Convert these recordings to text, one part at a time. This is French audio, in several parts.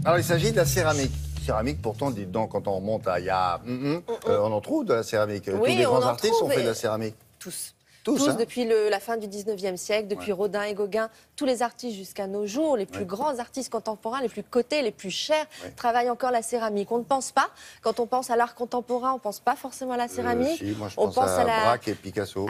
Alors, il s'agit de la céramique. Céramique, pourtant, dites donc, quand on remonte à il y a... on en trouve de la céramique. Oui, tous les grands artistes trouve, ont fait de la céramique. Tous. Tous, hein. Depuis la fin du 19e siècle, depuis Rodin et Gauguin, tous les artistes jusqu'à nos jours, les plus grands artistes contemporains, les plus cotés, les plus chers, travaillent encore la céramique. On ne pense pas, quand on pense à l'art contemporain, on ne pense pas forcément à la céramique. Si, moi je on pense à la... Braque et Picasso.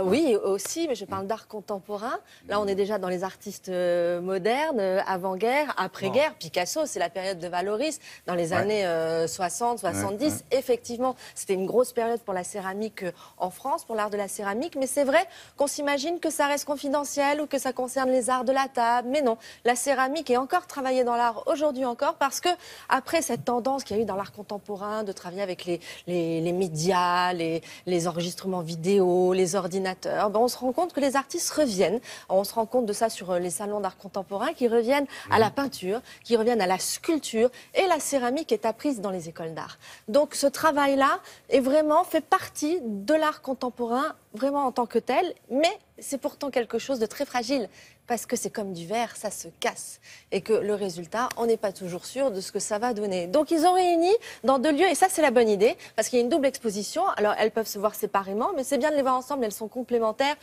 Oui, aussi, mais je parle d'art contemporain. Là, on est déjà dans les artistes modernes, avant-guerre, après-guerre. Picasso, c'est la période de Valoris, dans les années 60, 70. Effectivement, c'était une grosse période pour la céramique en France, pour l'art de la céramique. Mais c'est vrai qu'on s'imagine que ça reste confidentiel ou que ça concerne les arts de la table. Mais non, la céramique est encore travaillée dans l'art aujourd'hui encore parce que après cette tendance qu'il y a eu dans l'art contemporain de travailler avec les médias, les enregistrements vidéo, les ordinateurs, on se rend compte que les artistes reviennent. On se rend compte de ça sur les salons d'art contemporain qui reviennent à la peinture, qui reviennent à la sculpture et la céramique est apprise dans les écoles d'art. Donc ce travail-là est vraiment fait partie de l'art contemporain vraiment en tant que tel, mais c'est pourtant quelque chose de très fragile parce que c'est comme du verre, ça se casse et que le résultat, on n'est pas toujours sûr de ce que ça va donner. Donc ils ont réuni dans 2 lieux et ça c'est la bonne idée parce qu'il y a une double exposition. Alors elles peuvent se voir séparément, mais c'est bien de les voir ensemble, elles sont complémentaires.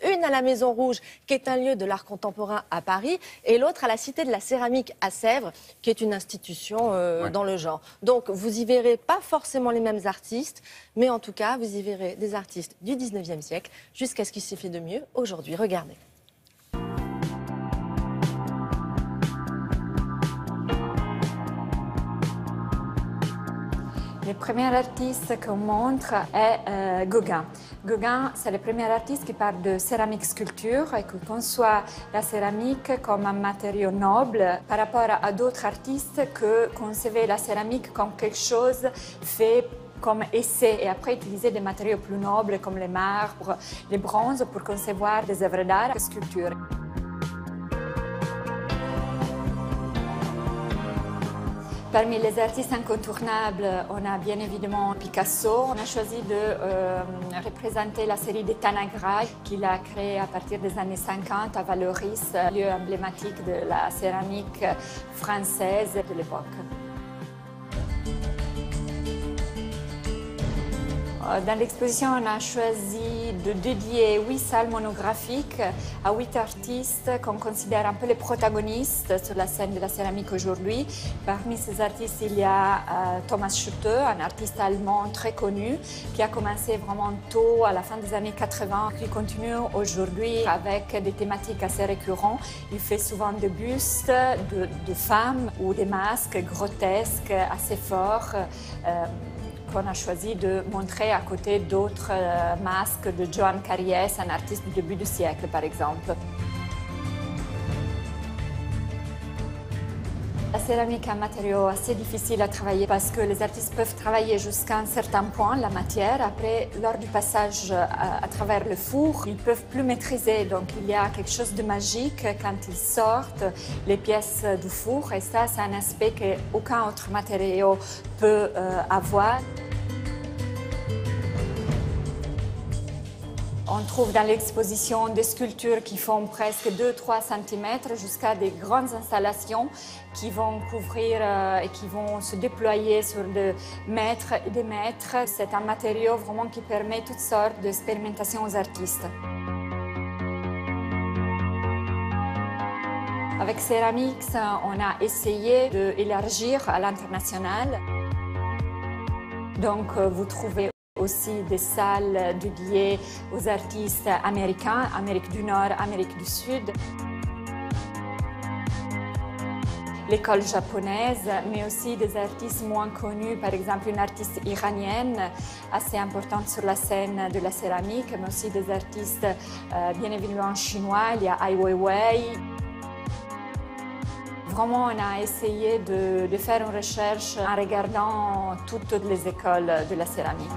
Une à la Maison Rouge, qui est un lieu de l'art contemporain à Paris, et l'autre à la Cité de la Céramique à Sèvres, qui est une institution dans le genre. Donc vous y verrez pas forcément les mêmes artistes, mais en tout cas vous y verrez des artistes du 19e siècle jusqu'à ce qui s'est fait de mieux aujourd'hui. Regardez. Le premier artiste qu'on montre est Gauguin. Gauguin, c'est le premier artiste qui parle de céramique sculpture et qui conçoit la céramique comme un matériau noble par rapport à d'autres artistes qui concevaient la céramique comme quelque chose fait comme essai et après utiliser des matériaux plus nobles comme les marbres, les bronzes pour concevoir des œuvres d'art et sculpture. Parmi les artistes incontournables, on a bien évidemment Picasso. On a choisi de représenter la série des Tanagra qu'il a créée à partir des années 50 à Valoris, lieu emblématique de la céramique française de l'époque. Dans l'exposition, on a choisi de dédier 8 salles monographiques à 8 artistes qu'on considère un peu les protagonistes sur la scène de la céramique aujourd'hui. Parmi ces artistes, il y a Thomas Schutte, un artiste allemand très connu qui a commencé vraiment tôt, à la fin des années 80, qui continue aujourd'hui avec des thématiques assez récurrentes. Il fait souvent des bustes de femmes ou des masques grotesques assez forts. Qu'on a choisi de montrer à côté d'autres masques de Joan Cariès, un artiste du début du siècle par exemple. La céramique est un matériau assez difficile à travailler parce que les artistes peuvent travailler jusqu'à un certain point la matière. Après, lors du passage à travers le four, ils ne peuvent plus maîtriser. Donc il y a quelque chose de magique quand ils sortent les pièces du four. Et ça, c'est un aspect qu'aucun autre matériau peut avoir. On trouve dans l'exposition des sculptures qui font presque 2-3 cm jusqu'à des grandes installations qui vont couvrir et qui vont se déployer sur des mètres et des mètres. C'est un matériau vraiment qui permet toutes sortes d'expérimentations aux artistes. Avec Ceramix, on a essayé d'élargir à l'international. Donc vous trouvez aussi des salles dédiées aux artistes américains, Amérique du Nord, Amérique du Sud. L'école japonaise, mais aussi des artistes moins connus, par exemple une artiste iranienne assez importante sur la scène de la céramique, mais aussi des artistes bien évidemment chinois, il y a Ai Weiwei. Vraiment, on a essayé de faire une recherche en regardant toutes les écoles de la céramique.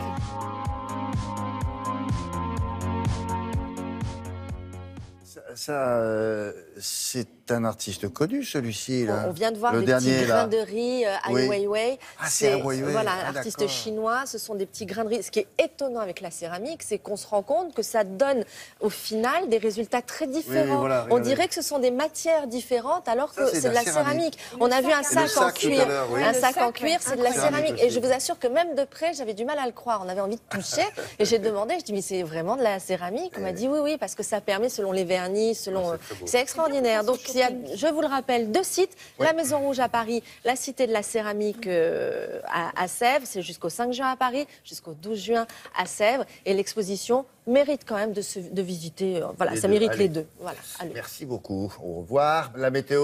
c'est un artiste connu, celui-ci. On vient de voir le des dernier, petits là. grains de riz Ai Oui. Weiwei. Ah, c'est Ai Weiwei. Voilà, Ah, un artiste d'accord. chinois. Ce sont des petits grains de riz. Ce qui est étonnant avec la céramique, c'est qu'on se rend compte que ça donne au final des résultats très différents. voilà, on regardez. dirait que ce sont des matières différentes alors que Ça, c'est de la céramique. On a vu un Le sac en sac tout à cuir. l'heure, oui. Un Le sac en sac, cuir, oui. c'est de la Incroyable. céramique. Et je vous assure que même de près, j'avais du mal à le croire. On avait envie de toucher. Et j'ai demandé, je dis, mais c'est vraiment de la céramique? On m'a dit oui, parce que ça permet selon les vernis, selon. C'est extraordinaire. Donc, il y a, je vous le rappelle, 2 sites. La Maison Rouge à Paris, la Cité de la Céramique à Sèvres. C'est jusqu'au 5 juin à Paris, jusqu'au 12 juin à Sèvres. Et l'exposition mérite quand même de visiter. Voilà, Les ça deux. mérite Allez. les deux. Voilà, allez. Merci beaucoup. Au revoir. La météo.